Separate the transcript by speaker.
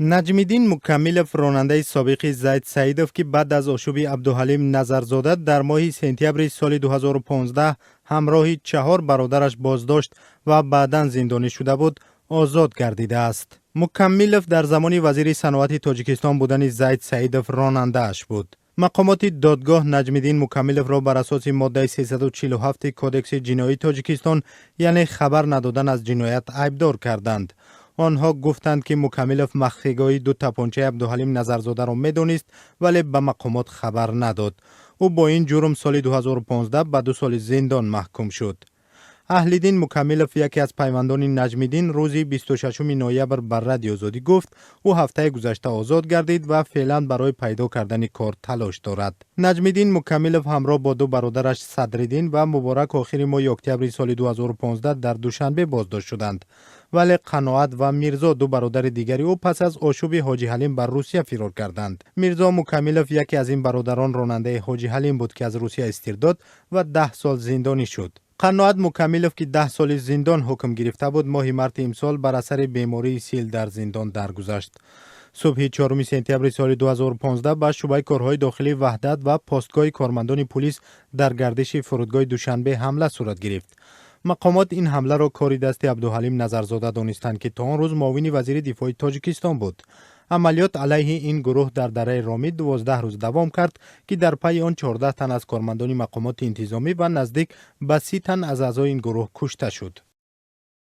Speaker 1: نجمیدین مکملов راننده سابق زید سعیدов که بعد از آشوب عبدالحلیم نظرزاده در ماه سپتامبر سال 2015 همراه 4 برادرش بازداشت و بعداً زندانی شده بود، آزاد گردیده است. مکملов در زمان وزیر صنعت تاجیکستان بودن زید سعیدов راننده اش بود. مقامات دادگاه نجمیدین مکملов را بر اساس ماده 347 کودکس جنایی تاجیکستان یعنی خبر ندادن از جنایت عیبدار کردند. آنها گفتند که مکملов مخفیگاهی 2 تپانچه عبدالحلیم نظرزاده را میدانست ولی به مقامات خبر نداد. او با این جرم سال 2015 به 2 سال زندان محکوم شد. اهل‌دین مکملов یکی از پیوندان نجمیدین روز 26 نوامبر بر رادیو آزادی گفت او هفته گذشته آزاد گردید و فعلا برای پیدا کردن کار تلاش دارد. نجمیدین مکملov همراه با 2 برادرش صدرالدین و مبارک آخر ماه اکتبر سال 2015 در دوشنبه بازداشت شدند. ولی قناعت و میرزا 2 برادر دیگری او پس از آشوب حاجی حلیم بر روسیه فرار کردند. میرزا مکملov یکی از این برادران راننده حاجی حلیم بود که از روسیه استرداد و 10 سال زندانی شد. قناعت مکملov که 10 سال زندان حکم گرفته بود ماه مارت امسال بر اثر بیماری سیل در زندان درگذشت. صبح 4 سپتامبر سال 2015 با شعبه کارهای داخلی وحدت و پستگاه کارمندان پلیس در گردش فرودگاه دوشنبه حمله صورت گرفت. مقامات این حمله را کاری دست عبدالحلیم نظرزاده دانستند که تا آن روز معاون وزیر دفاع تاجیکستان بود. عملیات علیه این گروه در دره رامی 12 روز دوام کرد که در پی آن 14 تن از کارمندان مقامات انتظامی و نزدیک به 30 تن از اعضای این گروه کشته شد.